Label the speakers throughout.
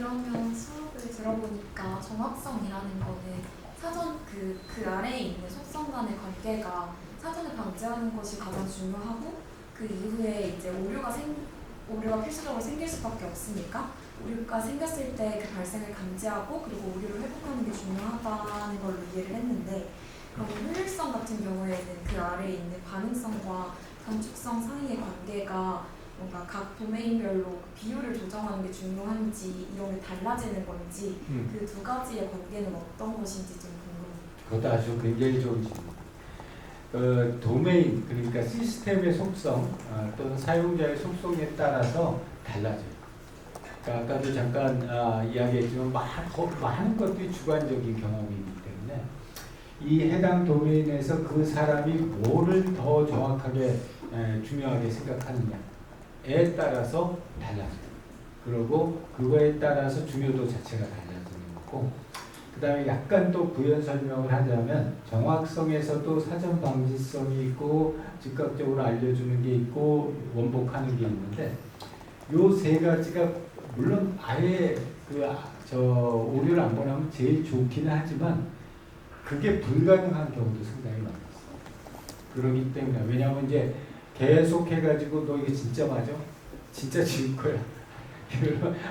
Speaker 1: 그러면 수업을 들어보니까 정확성이라는 거는 사전 그 아래에 있는 속성 간의 관계가 사전에 방지하는 것이 가장 중요하고 그 이후에 이제 오류가 필수적으로 생길 수밖에 없으니까 오류가 생겼을 때 그 발생을 감지하고 그리고 오류를 회복하는 게 중요하다는 걸로 이해를 했는데 그럼 효율성 같은 경우에는 그 아래에 있는 반응성과 단축성 사이의 관계가 뭔가 각 도메인별로 비율을 조정하는 게 중요한지 이런 게 달라지는 건지 그 두 가지의 관계는 어떤 것인지 좀 궁금해요.
Speaker 2: 그것도 아주 굉장히 좋은 질문. 도메인 그러니까 시스템의 속성 또는 사용자의 속성에 따라서 달라져요. 그러니까 아까도 잠깐 이야기했지만 많은 것들이 주관적인 경험이기 때문에 이 해당 도메인에서 그 사람이 뭐를 더 정확하게 중요하게 생각하느냐에 따라서 달라져요. 그리고 그거에 따라서 중요도 자체가 달라지는 거고 그 다음에 약간 또 부연 설명을 하자면 정확성에서도 사전 방지성이 있고 즉각적으로 알려주는 게 있고 원복하는 게 있는데 요 세 가지가 물론 아예 오류를 안 보내면 제일 좋기는 하지만 그게 불가능한 경우도 상당히 많았어요. 그러기 때문에 왜냐하면 이제 계속 해가지고 너 이게 진짜 맞아? 진짜 지울 거야.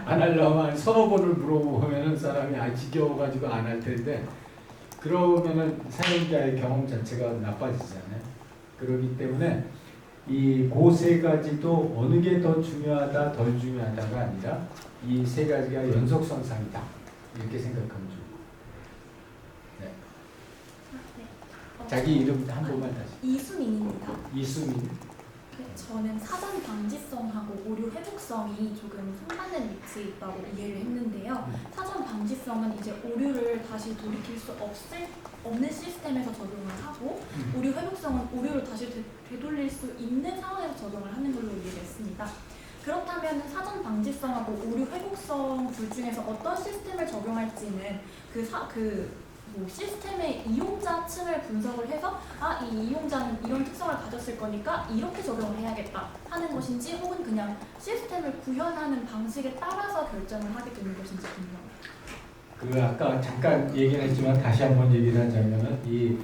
Speaker 2: 안 하려면 서너 번을 물어보면은 사람이 지겨워가지고 안 할 텐데 그러면은 사용자의 경험 자체가 나빠지잖아요. 그렇기 때문에 이 그 세 가지도 어느 게 더 중요하다 덜 중요하다가 아니라 이 세 가지가 연속선상이다 이렇게 생각하면 좋고. 네. 자기 이름 한 번만 다시.
Speaker 3: 이수민입니다.
Speaker 2: 이수민.
Speaker 3: 네, 저는 사전 방지성하고 오류 회복성이 조금 상반된 위치에 있다고 이해를 했는데요. 사전 방지성은 이제 오류를 다시 돌이킬 수 없는 시스템에서 적용을 하고 오류 회복성은 오류를 다시 되돌릴 수 있는 상황에서 적용을 하는 걸로 이해를 했습니다. 그렇다면 사전 방지성하고 오류 회복성 둘 중에서 어떤 시스템을 적용할지는 시스템의 이용자 층을 분석을 해서 이 이용자는 이런 특성을 가졌을 거니까 이렇게 적용을 해야겠다 하는 것인지 혹은 그냥 시스템을 구현하는 방식에 따라서 결정을 하게 되는 것인지 궁금합니다.
Speaker 2: 아까 잠깐 얘기를 했지만 다시 한번 얘기를 하자면은 이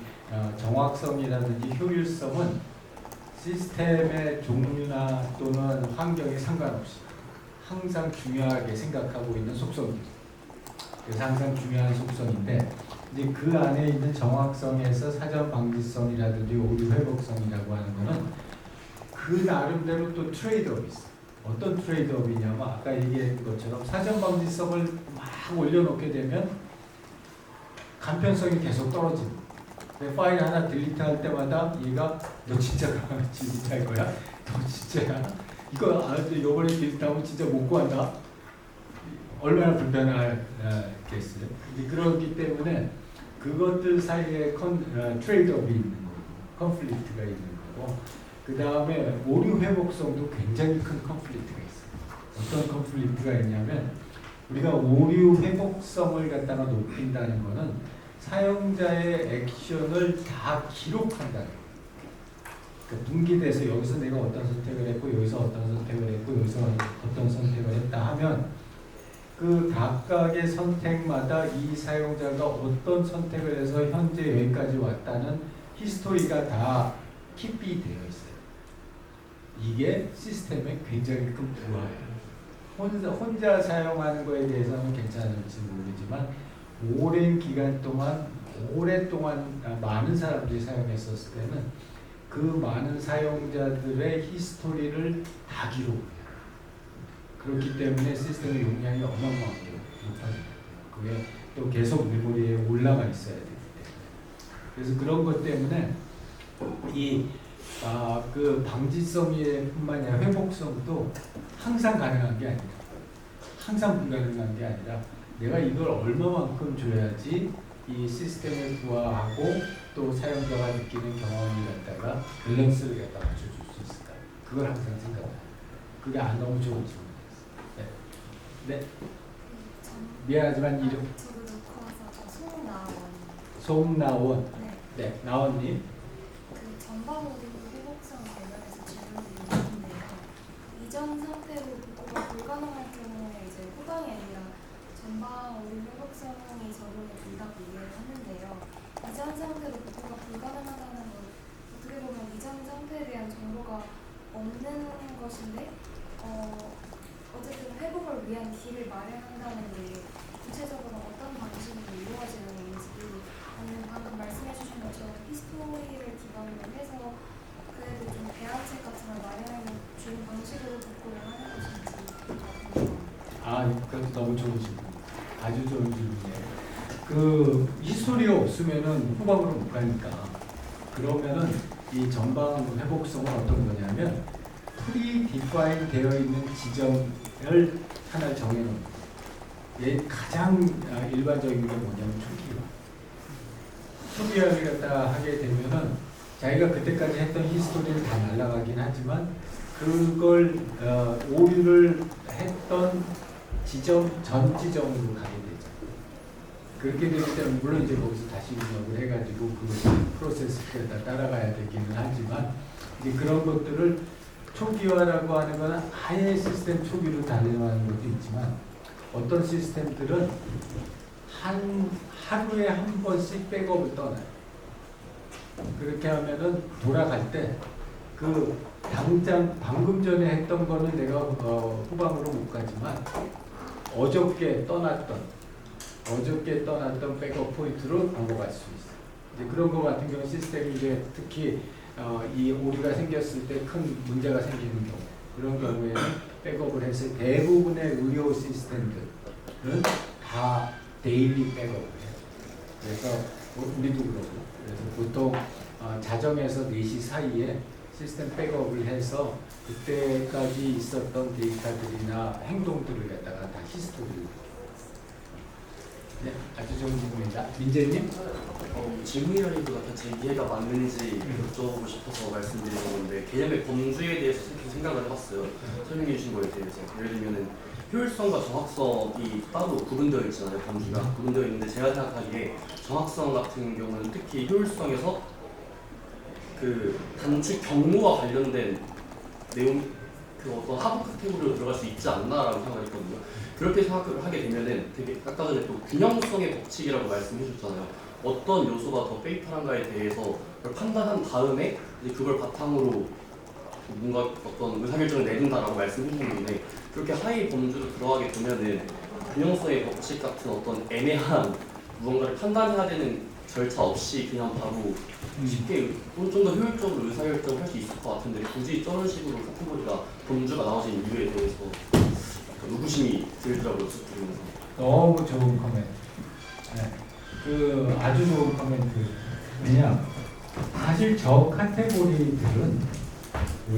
Speaker 2: 정확성이라든지 효율성은 시스템의 종류나 또는 환경에 상관없이 항상 중요하게 생각하고 있는 속성입니다. 그래서 항상 중요한 속성인데 이제 그 안에 있는 정확성에서 사전 방지성이라든지 오류 회복성이라고 하는 거는 그 나름대로 또 트레이드업이 있어요. 어떤 트레이드업이냐면 아까 얘기한 것처럼 사전 방지성을 막 올려놓게 되면 간편성이 계속 떨어집니다. 파일 하나 딜리트할 때마다 얘가 너 진짜 딜리트할 거야? 너 진짜야? 이거 이번에 딜리트하면 진짜 못 구한다? 얼마나 불편하겠어요? 그렇기 때문에 그것들 사이에 트레이드업이 있는 거고 컨플릭트가 있는 거고 그 다음에 오류 회복성도 굉장히 큰 컨플릭트가 있어요. 어떤 컨플릭트가 있냐면 우리가 오류 회복성을 갖다가 높인다는 거는 사용자의 액션을 다 기록한다는 거예요. 그러니까 분기돼서 여기서 내가 어떤 선택을 했고 여기서 어떤 선택을 했고 여기서 어떤 선택을 했다 하면 그 각각의 선택마다 이 사용자가 어떤 선택을 해서 현재 여기까지 왔다는 히스토리가 다 킵이 되어 있어요. 이게 시스템의 굉장히 큰 부하예요. 혼자 사용하는 거에 대해서는 괜찮을지 모르지만 오랫동안 많은 사람들이 사용했었을 때는 그 많은 사용자들의 히스토리를 다 기록해요. 그렇기 때문에 시스템의 용량이 어마어마하게 높아집니다. 그게 또 계속 메모리에 올라가 있어야 되기 때문에. 그래서 그런 것 때문에 그 방지성뿐만이 아니라 회복성도 항상 가능한 게 아니라 항상 불가능한 게 아니라 내가 이걸 얼마만큼 줘야지 이 시스템을 부하하고 또 사용자가 느끼는 경험을 갖다가 밸런스를 갖다 맞춰줄 수 있을까? 그걸 항상 생각해요. 그게 안 너무 좋은 질문이었어요. 네. 미안하지만 이름.
Speaker 1: 저도 놓고 와서
Speaker 2: 송나원.
Speaker 1: 네.
Speaker 2: 네, 나원님.
Speaker 1: 그 전방 오류 회복성 관련해서 질문이 있는데요. 이전 상태로 복구가 불가능할 경우에 이제 후방이 아니라
Speaker 4: 전방 오류 회복성이 적용이 된다고 이해를 하는데요. 이전 상태로 복구가 불가능하다는 건 어떻게 보면 이전 상태에 대한 정보가 없는 것인데 어쨌든 회복을 위한 길을 마련한다는 게 구체적으로 어떤 방식으로 이루어지는 건지 아니면 방금 말씀해 주신 것처럼 히스토리를 기반으로 해서 그래도 좀 대안책 같은 걸 마련해 주는 방식으로 복구를 하는 것인지 궁금합니다.
Speaker 2: 그것도 너무 좋은 질문. 아주 좋은 질문이에요. 그 히스토리가 없으면은 후방으로 못 가니까. 그러면은 이 전방 회복성은 어떤 거냐면 프리디파인 되어 있는 지점을 하나 정해놓는 거예요. 얘 가장 일반적인 게 뭐냐면 초기화를 갖다 하게 되면은 자기가 그때까지 했던 히스토리를 다 날라가긴 하지만 그걸 오류를 했던 지점 전 지점으로 가게 되죠. 그렇게 되기 때문에 물론 이제 거기서 다시 입력을 해가지고 그 프로세스를 다 따라가야 되기는 하지만 이제 그런 것들을 초기화라고 하는 건 아예 시스템 초기로 달려가는 것도 있지만 어떤 시스템들은 하루에 한 번씩 백업을 떠나요. 그렇게 하면은 돌아갈 때 그 당장 방금 전에 했던 거는 내가 후방으로 못 가지만 어저께 떠났던 백업 포인트로 넘어갈 수 있어요. 이제 그런 거 같은 경우 시스템이 이제 특히 이 오류가 생겼을 때 큰 문제가 생기는 경우 그런 경우에는 백업을 해서 대부분의 의료 시스템들은 다 데일리 백업을 해요. 그래서 우리도 그러고 그래서 보통 자정에서 4시 사이에 시스템 백업을 해서 그때까지 있었던 데이터들이나 행동들을 갖다가 다 히스토리를 네, 아주 좋은 질문입니다. 민재님?
Speaker 5: 질문이라기보다 제 이해가 맞는지 여쭤보고 싶어서 말씀드리는 건데 개념의 범주에 대해서 생각을 해봤어요. 설명해 주신 거에 대해서. 예를 들면은 효율성과 정확성이 따로 구분되어 있잖아요. 범주가 구분되어 있는데 제가 생각하기에 정확성 같은 경우는 특히 효율성에서 그 단축 경로와 관련된 내용 그 어떤 하부 카테고리로 들어갈 수 있지 않나라고 생각했거든요. 그렇게 생각을 하게 되면은 되게 아까 전에 또 균형성의 법칙이라고 말씀해 주셨잖아요. 어떤 요소가 더 페이탈한가에 대해서 그걸 판단한 다음에 이제 그걸 바탕으로 뭔가 어떤 의사결정을 내린다라고 말씀해 주셨는데 그렇게 하위 범주로 들어가게 되면은 균형성의 법칙 같은 어떤 애매한 무언가를 판단해야 되는 절차 없이 그냥 바로 쉽게 좀 더 효율적으로 의사결정을 할 수 있을 것 같은데 굳이 저런 식으로 카테고리가 범주가 나눠진 이유에 대해서 의구심이 들더라고요. 들으면서.
Speaker 2: 너무 좋은 코멘트. 네. 그 아주 좋은 코멘트. 왜냐? 사실 저 카테고리들은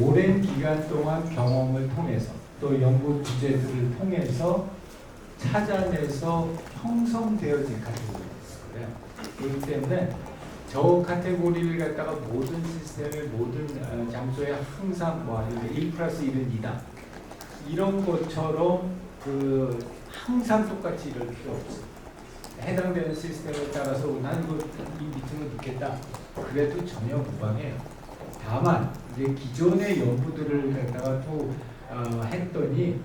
Speaker 2: 오랜 기간 동안 경험을 통해서 또 연구 주제들을 통해서 찾아내서 형성되어진 카테고리였어요. 그렇기 때문에 저 카테고리를 갖다가 모든 시스템의 모든 장소에 항상 뭐 1+1은 2다. 이런 것처럼 그 항상 똑같이 이럴 필요 없어요. 해당되는 시스템에 따라서 난 이거 이 밑으로 넣겠다. 그래도 전혀 무방해요. 다만 이제 기존의 연구들을 갖다가 또 했더니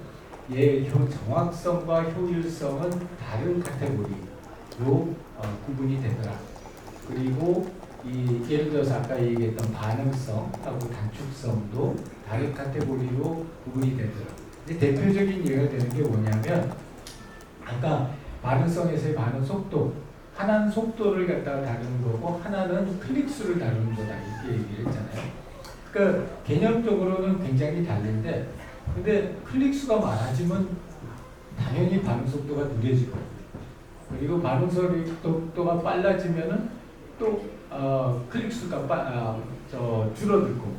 Speaker 2: 정확성과 효율성은 다른 카테고리로 구분이 되더라. 그리고 예를 들어서 아까 얘기했던 반응성하고 단축성도 다른 카테고리로 구분이 되더라. 대표적인 예가 되는 게 뭐냐면 아까 반응성에서의 반응 속도 하나는 속도를 갖다가 다루는 거고 하나는 클릭 수를 다루는 거다 이렇게 얘기를 했잖아요. 그러니까 개념적으로는 굉장히 다른데 근데 클릭 수가 많아지면 당연히 반응 속도가 느려지고 그리고 반응 속도가 빨라지면은 또 클릭 수가 줄어들고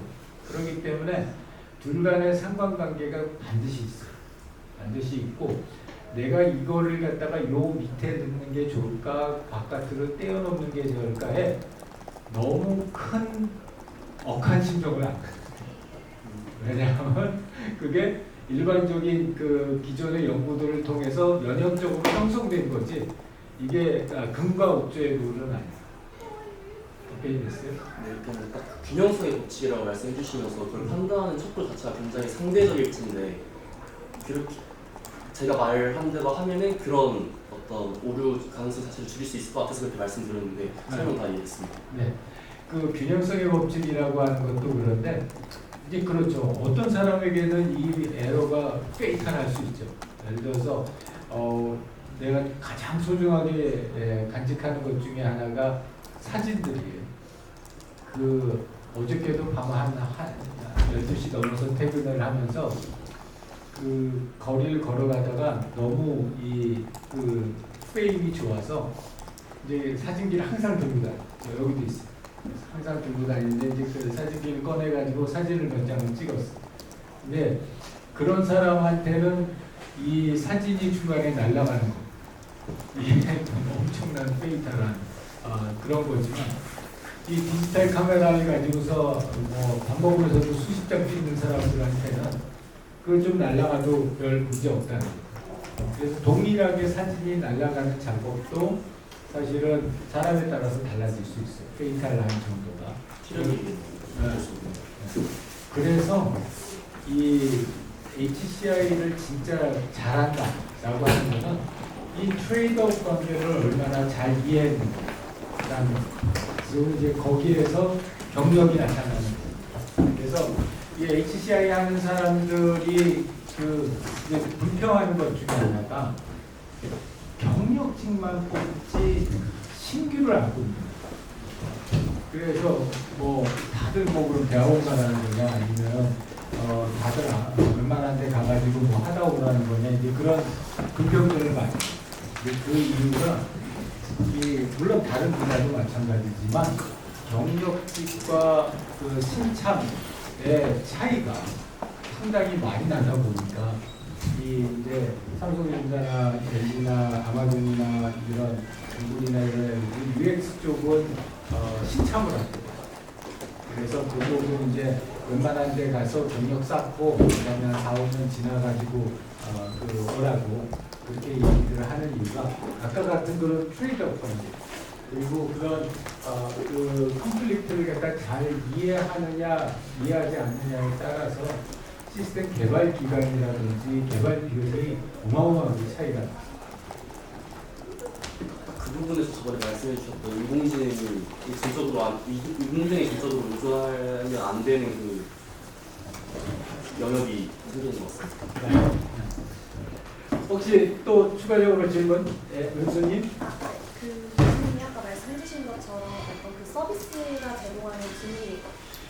Speaker 2: 그렇기 때문에 둘 간의 상관관계가 반드시 있어요. 반드시 있고 내가 이거를 갖다가 요 밑에 넣는 게 좋을까 바깥으로 떼어놓는 게 좋을까에 너무 큰 억한 심정을 안 가져요. 왜냐하면 그게 일반적인 그 기존의 연구들을 통해서 연역적으로 형성된 거지 이게 금과 옥조의 룰은 아니에요. 어떻게 됐어요?
Speaker 5: 네, 그러니까 딱 균형성의 법칙이라고 말씀해 주시면서 그걸 판단하는 척도 자체가 굉장히 상대적일 텐데 그렇게 제가 말한 대로 하면은 그런 어떤 오류 가능성 자체를 줄일 수 있을 것 같아서 그렇게 말씀드렸는데 설명 다 이해했습니다.
Speaker 2: 네. 그 균형성의 법칙이라고 하는 것도 그런데 이제 그렇죠. 어떤 사람에게는 이 에러가 페이탈할 수 있죠. 예를 들어서 내가 가장 소중하게 간직하는 것 중에 하나가 사진들이에요. 그 어저께도 밤 한 12시 넘어서 퇴근을 하면서 그 거리를 걸어가다가 너무 그 프레임이 좋아서 이제 사진기를 항상 들고 다녀요. 여기도 있어요. 항상 들고 다니는데 이제 그 사진기를 꺼내가지고 사진을 몇 장을 찍었어요. 근데 그런 사람한테는 이 사진이 중간에 날아가는 거 이게 엄청난 페이탈한 그런 거지만 이 디지털 카메라를 가지고서 뭐 밥 먹으면서도 수십 장 찍는 사람들한테는 그거 좀 날아가도 별 문제 없다는 거예요. 그래서 동일하게 사진이 날아가는 작업도 사실은 사람에 따라서 달라질 수 있어요. 페이탈한 정도가.
Speaker 5: 티력이
Speaker 2: 그래서 이 HCI를 진짜 잘한다라고 하는 거는 이 트레이드오프 관계를 얼마나 잘 이해했는가라는 그리고 이제 거기에서 경력이 나타나는 거예요. 그래서 이 HCI 하는 사람들이 그 이제 불평하는 것 중에 하나가 경력직만 뽑지 신규를 안 뽑는다. 그래서 뭐 다들 뭐 그럼 대학원 가라는 거냐 아니면 다들 웬만한 데 가가지고 뭐 하다 오라는 거냐 이제 그런 긍정들을 많이 해요. 그 이유가 물론 다른 분야도 마찬가지지만 경력직과 그 신참의 차이가 상당히 많이 나다 보니까 이제 삼성전자나 LG나 아마존이나 이런 구글이나 이런 UX 쪽은 신참을 하고 그래서 그쪽은 이제 웬만한 데 가서 경력 쌓고 그다음에 한 4, 5년 지나가지고 오라고 그렇게 얘기들을 하는 이유가 아까 같은 그런 트레이드오프 관계 그리고 그런 그 컨플릭트를 갖다 잘 이해하느냐 이해하지 않느냐에 따라서 시스템 개발 기간이라든지 개발 비용이 어마어마하게 차이가 나요.
Speaker 5: 그 부분에서 저번에 말씀해 주셨던 인공지능이 인공지능이 전적으로 의존하면 안 되는 그 영역이 생기는 것 같습니다.
Speaker 2: 네. 혹시 또 추가적으로 질문? 네, 은수님?
Speaker 4: 그 교수님이 아까 말씀해주신 것처럼 어떤 그 서비스가 제공하는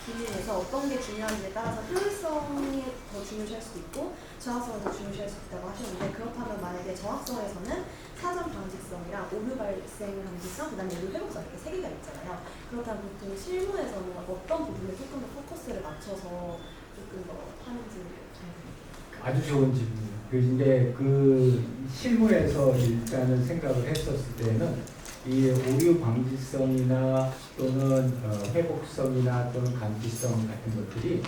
Speaker 4: 기능에서 어떤 게 중요한지에 따라서 효율성이 더 중요시할 수도 있고 정확성이 더 중요시할 수 있다고 하셨는데 그렇다면 만약에 정확성에서는 사전 방지성이랑 오류 발생 방지성, 그다음에 오류 회복성 이렇게 세 개가 있잖아요. 그렇다면 보통 실무에서는 어떤 부분에 조금 더 포커스를 맞춰서 조금 더 하는지
Speaker 2: 아주 좋은 질문이에요. 근데 그 실무에서 일단은 생각을 했었을 때는 이 오류 방지성이나 또는 회복성이나 또는 감지성 같은 것들이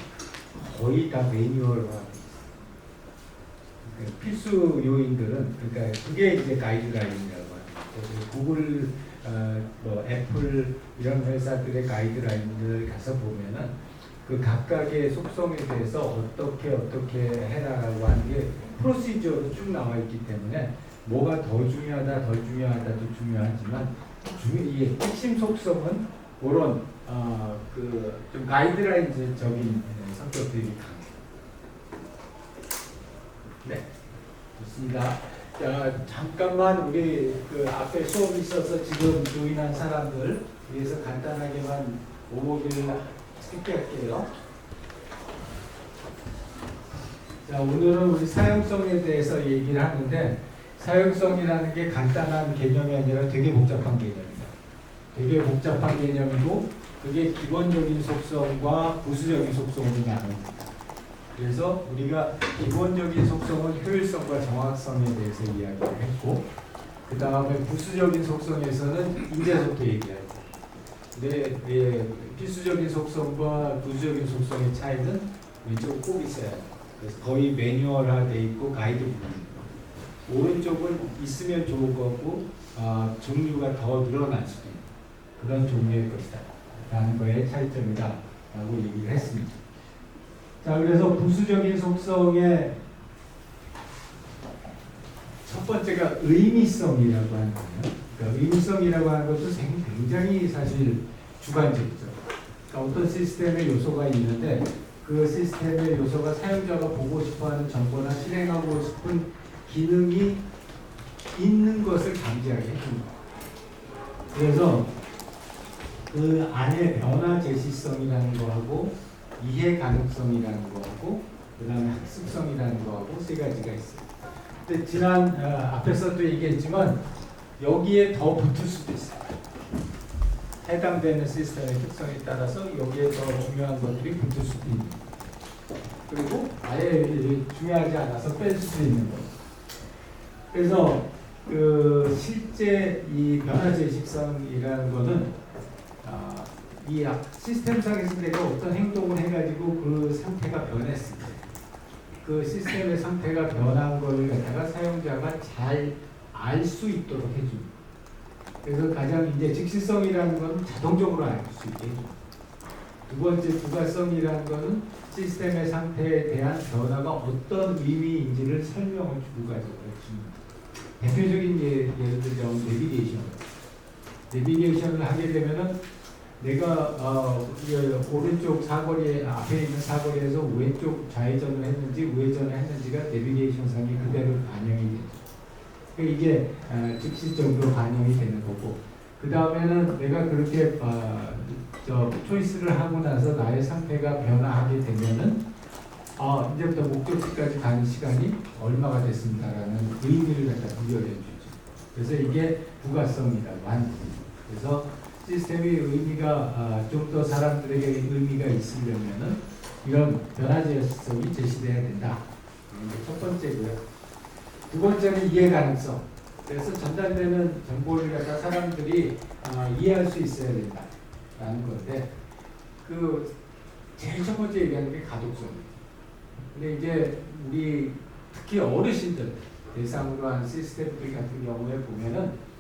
Speaker 2: 거의 다 매뉴얼화되어 있어요. 필수 요인들은 그러니까 그게 이제 가이드라인이라고 하는 거죠. 구글, 뭐 애플 이런 회사들의 가이드라인을 가서 보면은 그 각각의 속성에 대해서 어떻게 해라라고 하는 게 프로시저로 쭉 나와 있기 때문에 뭐가 더 중요하다도 중요하지만 이 핵심 속성은 그런 좀 가이드라인적인 성격들이 강해요. 네, 좋습니다. 자, 잠깐만 우리 그 앞에 수업이 있어서 지금 조인한 사람들 위해서 간단하게만 오보기를 할게요. 자, 오늘은 우리 사용성에 대해서 얘기를 하는데 사용성이라는 게 간단한 개념이 아니라 되게 복잡한 개념입니다. 되게 복잡한 개념이고 그게 기본적인 속성과 부수적인 속성으로 나눕니다. 그래서 우리가 기본적인 속성은 효율성과 정확성에 대해서 이야기를 했고 그 다음에 부수적인 속성에서는 인재속도 얘기하고 근데 필수적인 속성과 부수적인 속성의 차이는 왼쪽 꼭 있어야 해요. 그래서 거의 매뉴얼화되어 있고 가이드 부분입니다. 오른쪽은 있으면 좋은 거고 종류가 더 늘어날 수도 있는 그런 종류의 것이다 라는 거의 차이점이다 라고 얘기를 했습니다. 자, 그래서 부수적인 속성의 첫 번째가 의미성이라고 하는 거예요. 그러니까 의미성이라고 하는 것도 굉장히 사실 주관적이죠. 그러니까 어떤 시스템의 요소가 있는데 그 시스템의 요소가 사용자가 보고 싶어하는 정보나 실행하고 싶은 기능이 있는 것을 감지하게 해줍니다. 그래서 그 안에 변화 제시성이라는 거하고 이해 가능성이라는 거하고 그 다음에 학습성이라는 거하고 세 가지가 있어요. 근데 지난 앞에서도 얘기했지만 여기에 더 붙을 수도 있어요. 해당되는 시스템의 특성에 따라서 여기에 더 중요한 것들이 붙을 수도 있는 거예요. 그리고 아예 중요하지 않아서 뺄 수도 있는 거예요. 그래서 그 실제 이 변화 제식성이라는 거는 이 시스템상에서 내가 어떤 행동을 해가지고 그 상태가 변했을 때 그 시스템의 상태가 변한 거를 갖다가 사용자가 잘 알 수 있도록 해줍니다. 그래서 가장 이제 즉시성이라는 건 자동적으로 알 수 있게 해줍니다. 두 번째 부가성이라는 거는 시스템의 상태에 대한 변화가 어떤 의미인지를 설명을 부가적으로 해줍니다. 대표적인 예를 들자면 내비게이션을 하게 되면은 내가 오른쪽 사거리 앞에 있는 사거리에서 왼쪽 좌회전을 했는지 우회전을 했는지가 내비게이션상에 그대로 반영이 되죠. 이게 즉시적으로 반영이 되는 거고 그 다음에는 내가 그렇게 초이스를 하고 나서 나의 상태가 변화하게 되면은 이제부터 목적지까지 가는 시간이 얼마가 됐습니다라는 의미를 갖다 부여해 주죠. 그래서 이게 부가성이라고 하는 거예요. 그래서 시스템의 의미가 좀 더 사람들에게 의미가 있으려면은 이런 변화제성이 제시돼야 된다. 이게 첫 번째고요. 두 번째는 이해 가능성. 그래서 전달되는 정보를 갖다 사람들이 이해할 수 있어야 된다라는 건데 그 제일 첫 번째 얘기하는 게 가독성입니다. 근데 이제 우리 특히 어르신들 대상으로 한 시스템들 같은 경우에 보면은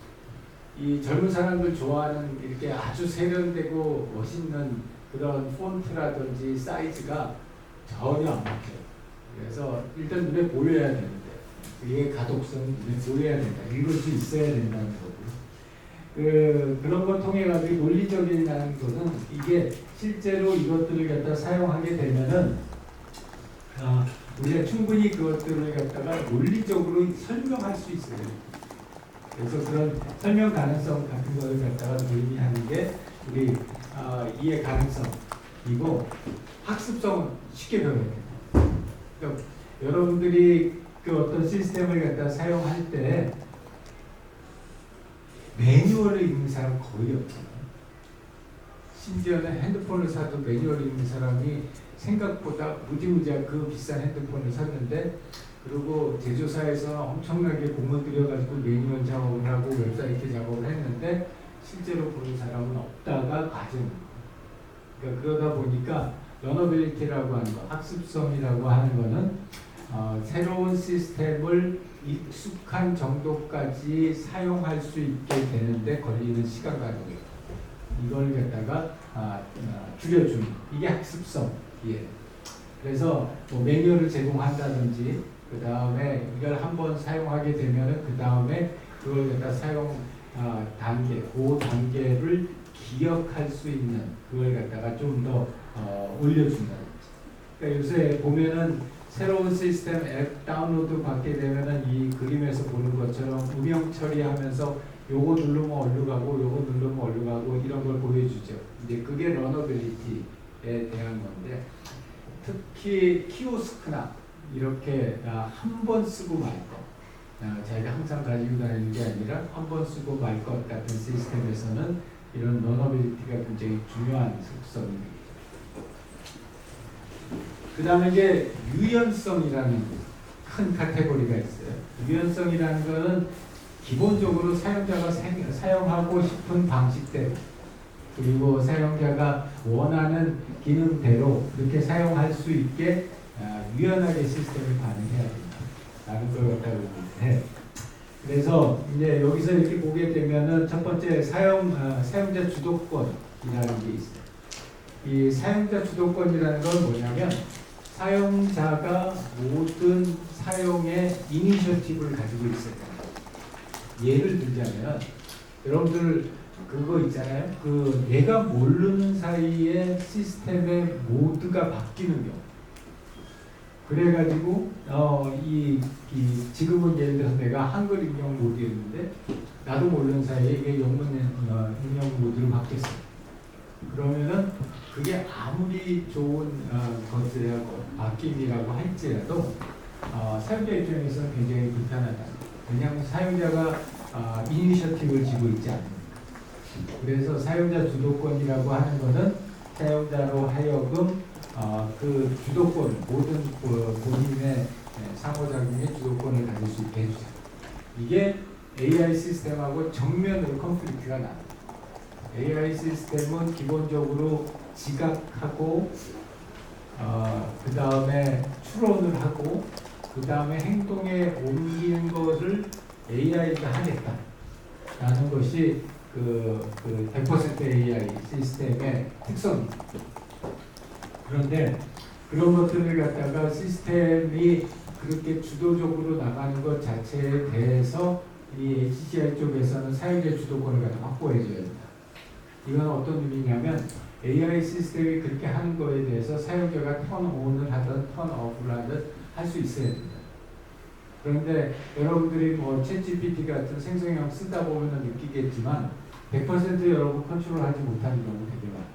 Speaker 2: 이 젊은 사람들 좋아하는 이렇게 아주 세련되고 멋있는 그런 폰트라든지 사이즈가 전혀 안 맞죠. 그래서 일단 눈에 보여야 되는데 이게 가독성이 눈에 보여야 된다. 읽을 수 있어야 된다는 거고. 그런 걸 통해 가지고 논리적이라는 것은 이게 실제로 이것들을 갖다 사용하게 되면은 우리가 충분히 그것들을 갖다가 논리적으로 설명할 수 있어요. 그래서 그런 설명 가능성 같은 것을 갖다가 의미하는 게 우리 이해 가능성이고 학습성은 쉽게 배워야 돼요. 그러니까 여러분들이 그 어떤 시스템을 갖다 사용할 때 매뉴얼을 읽는 사람 거의 없잖아요. 심지어는 핸드폰을 사도 매뉴얼을 읽는 사람이 생각보다 무지무지한 그 비싼 핸드폰을 샀는데 그리고 제조사에서 엄청나게 공을 들여가지고 매뉴얼 작업을 하고 웹사이트 작업을 했는데 실제로 보는 사람은 없다가 과정입니다. 그러니까 그러다 보니까 러너빌리티라고 하는 거, 학습성이라고 하는 거는 새로운 시스템을 익숙한 정도까지 사용할 수 있게 되는데 걸리는 시간 가속이에요. 이걸 갖다가 줄여주는 이게 학습성이에요. 그래서 뭐 매뉴얼을 제공한다든지 그 다음에 이걸 한번 사용하게 되면은 그 다음에 그걸 갖다 사용 단계, 그 단계를 기억할 수 있는 그걸 갖다가 좀 더 올려준다. 그러니까 요새 보면은 새로운 시스템 앱 다운로드 받게 되면은 이 그림에서 보는 것처럼 음영 처리하면서 요거 누르면 어디로 가고 요거 누르면 어디로 가고 이런 걸 보여주죠. 이제 그게 러너빌리티에 대한 건데 특히 키오스크나 이렇게 한 번 쓰고 말 것, 자기가 항상 가지고 다니는 게 아니라 한 번 쓰고 말 것 같은 시스템에서는 이런 러너빌리티가 굉장히 중요한 속성입니다. 그 다음에 이제 유연성이라는 큰 카테고리가 있어요. 유연성이라는 것은 기본적으로 사용자가 사용하고 싶은 방식대로 그리고 사용자가 원하는 기능대로 그렇게 사용할 수 있게 유연하게 시스템을 반응해야 된다라는 걸 갖다가 해. 그래서 이제 여기서 이렇게 보게 되면은 첫 번째 사용자 주도권이라는 게 있어요. 이 사용자 주도권이라는 건 뭐냐면 사용자가 모든 사용의 이니셔티브를 가지고 있어야 됩니다. 예를 들자면 여러분들 그거 있잖아요. 그 내가 모르는 사이에 시스템의 모드가 바뀌는 경우. 그래가지고 지금은 예를 들어서 내가 한글 입력 모드였는데 나도 모르는 사이에 이게 영문 입력 모드로 바뀌었어. 그러면은 그게 아무리 좋은 것이라고 바뀜이라고 할지라도 사용자 입장에서는 굉장히 불편하다. 왜냐하면 사용자가 이니셔티브를 쥐고 있지 않습니까? 그래서 사용자 주도권이라고 하는 것은 사용자로 하여금 그 주도권, 모든 본인의 상호작용의 주도권을 가질 수 있게 해주자. 이게 AI 시스템하고 정면으로 컨플릭트가 납니다. AI 시스템은 기본적으로 지각하고 그 다음에 추론을 하고 그 다음에 행동에 옮기는 것을 AI가 하겠다라는 것이 그 100% AI 시스템의 특성입니다. 그런데 그런 것들을 갖다가 시스템이 그렇게 주도적으로 나가는 것 자체에 대해서 이 HCI 쪽에서는 사용자 주도권을 갖다 확보해줘야 됩니다. 이건 어떤 의미냐면 AI 시스템이 그렇게 하는 거에 대해서 사용자가 턴온을 하든 턴오프를 하든 할 수 있어야 됩니다. 그런데 여러분들이 뭐 챗GPT 같은 생성형 쓰다 보면 느끼겠지만 100% 여러분 컨트롤하지 못하는 경우 되게 많아요.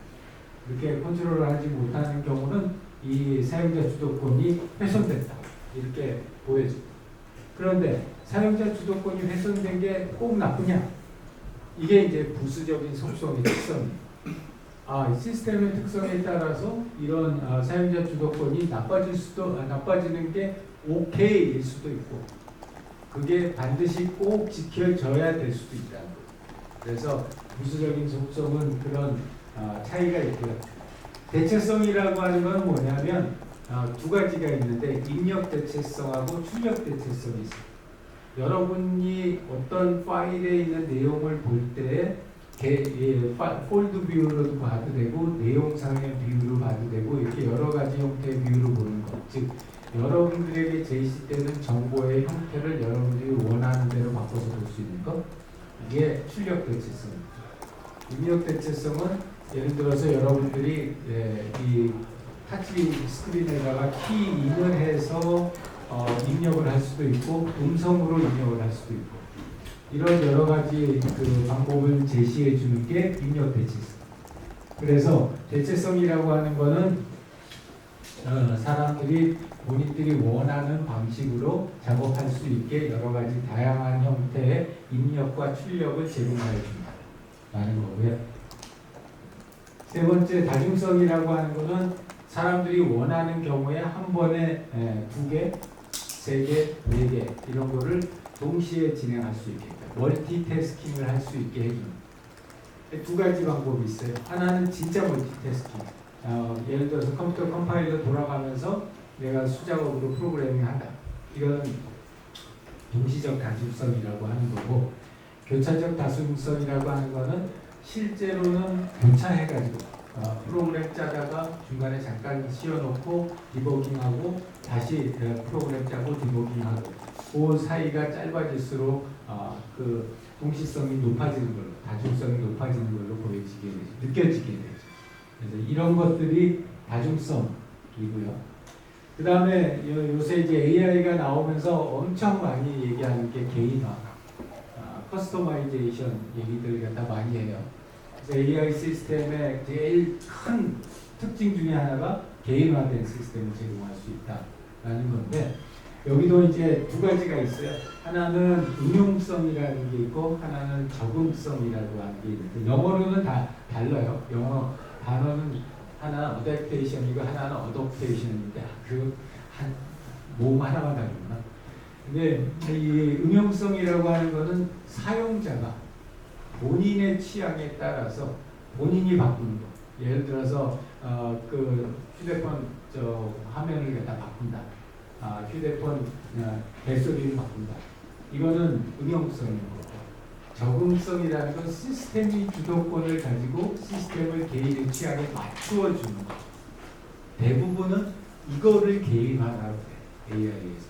Speaker 2: 이렇게 컨트롤을 하지 못하는 경우는 이 사용자 주도권이 훼손됐다. 이렇게 보여집니다. 그런데 사용자 주도권이 훼손된 게 꼭 나쁘냐? 이게 이제 부수적인 속성의 특성이에요. 시스템의 특성에 따라서 이런 사용자 주도권이 나빠지는 게 오케이일 수도 있고 그게 반드시 꼭 지켜져야 될 수도 있다. 그래서 부수적인 속성은 그런 차이가 있고요. 대체성이라고 하는 건 뭐냐면 두 가지가 있는데 입력 대체성하고 출력 대체성이 있어요. 여러분이 어떤 파일에 있는 내용을 볼 때 폴드 뷰로도 봐도 되고 내용상의 뷰로 봐도 되고 이렇게 여러 가지 형태의 뷰로 보는 것. 즉 여러분들에게 제시되는 정보의 형태를 여러분들이 원하는 대로 바꿔서 볼 수 있는 것. 이게 출력 대체성입니다. 입력 대체성은 예를 들어서 여러분들이 이 타치 스크린에다가 키인을 해서 입력을 할 수도 있고 음성으로 입력을 할 수도 있고 이런 여러 가지 그 방법을 제시해 주는 게 입력 대체성. 그래서 대체성이라고 하는 거는 사람들이 본인들이 원하는 방식으로 작업할 수 있게 여러 가지 다양한 형태의 입력과 출력을 제공하여 준다라는 거고요. 세 번째 다중성이라고 하는 것은 사람들이 원하는 경우에 한 번에 2개, 3개, 4개 이런 거를 동시에 진행할 수 있게끔 멀티태스킹을 할 수 있게 해줍니다. 두 가지 방법이 있어요. 하나는 진짜 멀티태스킹. 예를 들어서 컴퓨터 컴파일러 돌아가면서 내가 수작업으로 프로그래밍 한다. 이건 동시적 다중성이라고 하는 거고 교차적 다중성이라고 하는 거는 실제로는 교차해가지고 프로그램 짜다가 중간에 잠깐 씌워놓고 디버깅하고 다시 프로그램 짜고 디버깅하고 그 사이가 짧아질수록 그 동시성이 높아지는 걸로 다중성이 높아지는 걸로 보여지게 되죠. 느껴지게 되죠. 그래서 이런 것들이 다중성이고요. 그 다음에 요새 이제 AI가 나오면서 엄청 많이 얘기하는 게 개인화, 커스터마이제이션 얘기들 갖다 많이 해요. 그래서 AI 시스템의 제일 큰 특징 중에 하나가 개인화된 시스템을 제공할 수 있다라는 건데 여기도 이제 두 가지가 있어요. 하나는 응용성이라는 게 있고 하나는 적응성이라고 하는 게 있는데 영어로는 다 달라요. 영어 단어는 하나는 어댑테이션이고 하나는 어댑테이션인데 한 모음 하나만 다르구나. 근데 이 응용성이라고 하는 거는 사용자가 본인의 취향에 따라서 본인이 바꾸는 거. 예를 들어서 그 휴대폰 화면을 갖다 바꾼다. 휴대폰 벨소리를 바꾼다. 이거는 응용성인 거고 적응성이라는 건 시스템이 주도권을 가지고 시스템을 개인의 취향에 맞추어 주는 거. 대부분은 이거를 개인화하라고 해 AI에서.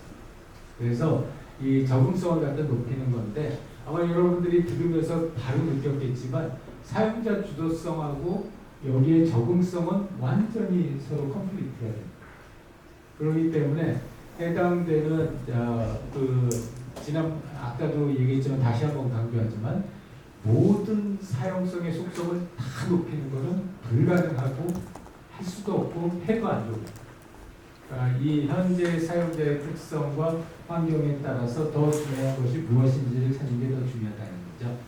Speaker 2: 그래서 이 적응성을 갖다 높이는 건데 아마 여러분들이 들으면서 바로 느꼈겠지만 사용자 주도성하고 여기에 적응성은 완전히 서로 컨플릭트가 됩니다. 그렇기 때문에 해당되는 지난 아까도 얘기했지만 다시 한번 강조하지만 모든 사용성의 속성을 다 높이는 것은 불가능하고 할 수도 없고 해도 안 좋습니다. 이 현재 사용자의 특성과 환경에 따라서 더 중요한 것이 무엇인지를 찾는 게 더 중요하다는 거죠.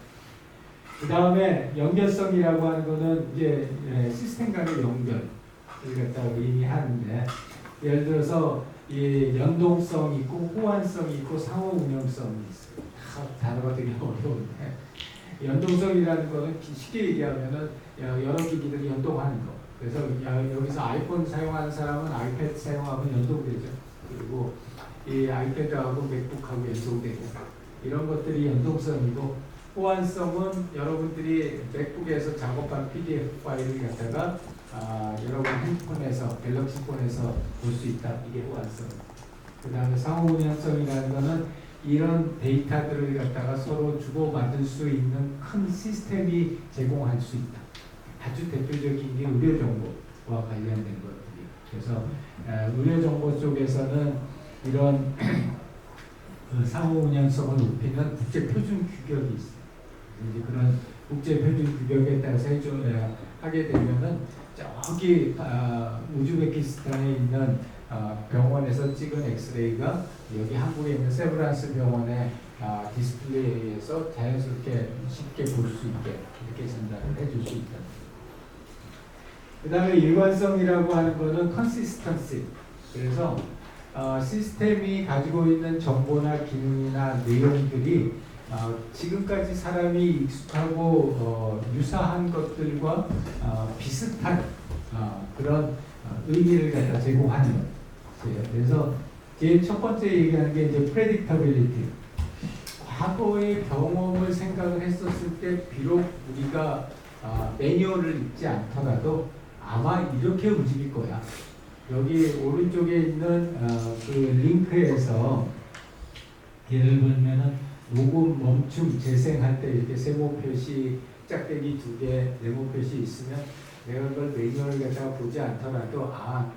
Speaker 2: 그 다음에 연결성이라고 하는 거는 이제 시스템 간의 연결을 갖다가 의미하는데 예를 들어서 이 연동성이 있고 호환성이 있고 상호 운영성이 있어요. 단어가 되게 어려운데 연동성이라는 거는 쉽게 얘기하면은 여러 기기들이 연동하는 거. 그래서 여기서 아이폰 사용하는 사람은 아이패드 사용하면 연동되죠. 그리고 이 아이패드하고 맥북하고 연동되고 이런 것들이 연동성이고 호환성은 여러분들이 맥북에서 작업한 PDF 파일을 갖다가 여러분 핸드폰에서 갤럭시 폰에서 볼 수 있다. 이게 호환성. 그 다음에 상호 운영성이라는 거는 이런 데이터들을 갖다가 서로 주고받을 수 있는 큰 시스템이 제공할 수 있다. 아주 대표적인 게 의료정보와 관련된 것들이. 그래서 의료정보 쪽에서는 이런 상호 운영성을 높이는 국제표준 규격이 있어요. 이제 그런 국제표준 규격에 따라서 하게 되면은 저기 우즈베키스탄에 있는 병원에서 찍은 엑스레이가 여기 한국에 있는 세브란스 병원의 디스플레이에서 자연스럽게 쉽게 볼 수 있게 이렇게 전달을 해줄 수 있다. 그 다음에 일관성이라고 하는 거는 컨시스턴시. 그래서 시스템이 가지고 있는 정보나 기능이나 내용들이 지금까지 사람이 익숙하고 유사한 것들과 비슷한 그런 의미를 갖다 제공하는 거예요. 그래서 제일 첫 번째 얘기하는 게 이제 predictability. 과거의 경험을 생각을 했었을 때 비록 우리가 매뉴얼을 읽지 않더라도 아마 이렇게 움직일 거야. 여기 오른쪽에 있는 그 링크에서 예를 들면은 녹음 멈춤 재생할 때 이렇게 세모 표시 짝대기 2개 네모 표시 있으면 내가 그걸 매뉴얼을 갖다가 보지 않더라도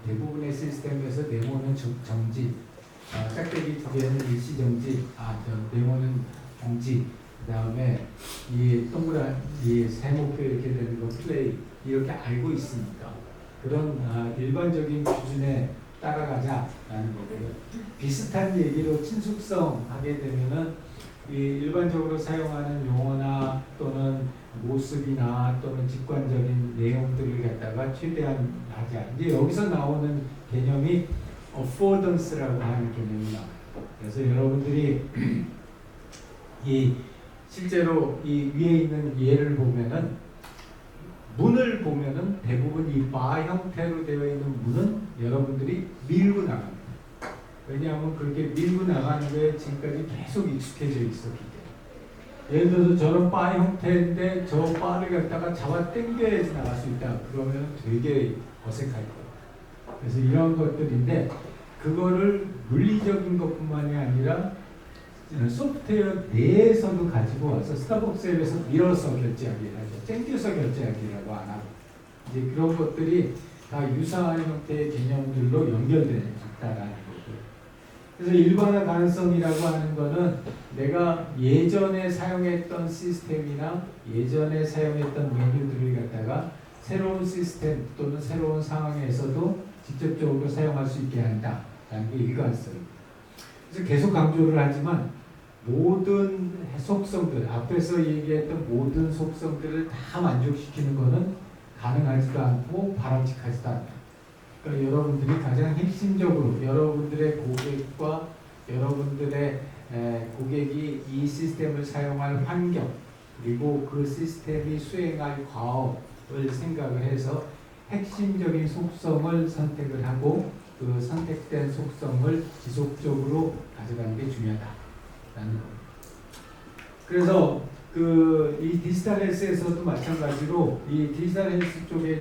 Speaker 2: 대부분의 시스템에서 네모는 정지, 짝대기 2개는 일시 정지, 네모는 정지, 그 다음에 이 동그란 이 세모표 이렇게 되는 거 플레이 이렇게 알고 있으니까 그런 일반적인 기준에 따라가자라는 거고요. 비슷한 얘기로 친숙성 하게 되면은 이 일반적으로 사용하는 용어나 또는 모습이나 또는 직관적인 내용들을 갖다가 최대한 하자. 이제 여기서 나오는 개념이 affordance라고 하는 개념이 나와요. 그래서 여러분들이 이 실제로 이 위에 있는 예를 보면은 문을 보면은 대부분 이 바 형태로 되어 있는 문은 여러분들이 밀고 나갑니다. 왜냐하면 그렇게 밀고 나가는 거에 지금까지 계속 익숙해져 있었기 때문에. 예를 들어서 저런 바 형태인데 저 바를 갖다가 잡아 당겨야지 나갈 수 있다. 그러면 되게 어색할 거예요. 그래서 이런 것들인데 그거를 물리적인 것뿐만이 아니라 소프트웨어 내에서도 가지고 와서 스타벅스에서 밀어서 결제하기를 하죠. 땡겨서 결제하기라고 안 하고 이제 그런 것들이 다 유사한 형태의 개념들로 연결되어 있다라는 거고요. 그래서 일반화 가능성이라고 하는 거는 내가 예전에 사용했던 시스템이나 예전에 사용했던 메뉴들을 갖다가 새로운 시스템 또는 새로운 상황에서도 직접적으로 사용할 수 있게 한다라는 게 일관성입니다. 그래서 계속 강조를 하지만 모든 속성들, 앞에서 얘기했던 모든 속성들을 다 만족시키는 것은 가능하지도 않고 바람직하지도 않다. 그러니까 여러분들이 가장 핵심적으로 여러분들의 고객과 여러분들의 고객이 이 시스템을 사용할 환경 그리고 그 시스템이 수행할 과업을 생각을 해서 핵심적인 속성을 선택을 하고 그 선택된 속성을 지속적으로 가져가는 게 중요하다라는 겁니다. 그래서 이 디지털 헬스에서도 마찬가지로 이 디지털 헬스 쪽에